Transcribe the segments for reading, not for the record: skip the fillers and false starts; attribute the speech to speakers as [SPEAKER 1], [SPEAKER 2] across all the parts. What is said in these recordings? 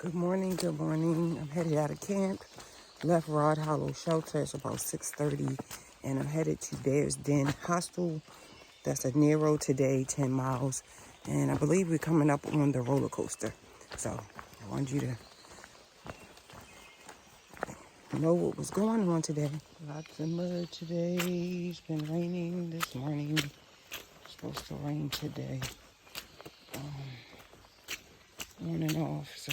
[SPEAKER 1] Good morning, good morning. I'm headed out of camp. Left Rod Hollow Shelter. It's about 6:30, and I'm headed to Den Hostel. That's a near road today, 10 miles. And I believe we're coming up on the roller coaster. So I want you to know what was going on today. Lots of mud today. It's been raining this morning. It's supposed to rain today. On and off, so.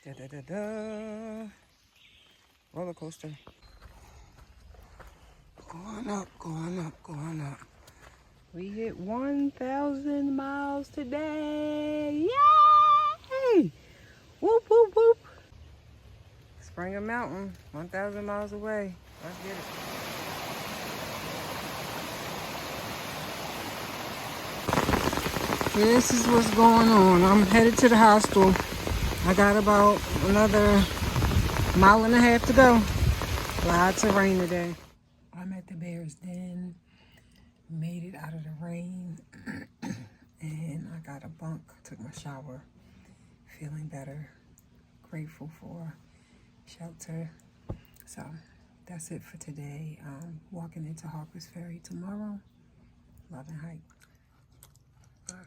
[SPEAKER 1] Da da da da. Roller coaster. Going up, going up, going up. We hit 1,000 miles today. Yay! Whoop, whoop, whoop. Springer Mountain, 1,000 miles away. Let's get it. This is what's going on. I'm headed to the hostel. I got about another mile and a half to go. Lots of rain today. I'm at the Bear's Den. Made it out of the rain. And I got a bunk. Took my shower. Feeling better. Grateful for shelter. So that's it for today. Walking into Harper's Ferry tomorrow. Love and hype. Bye.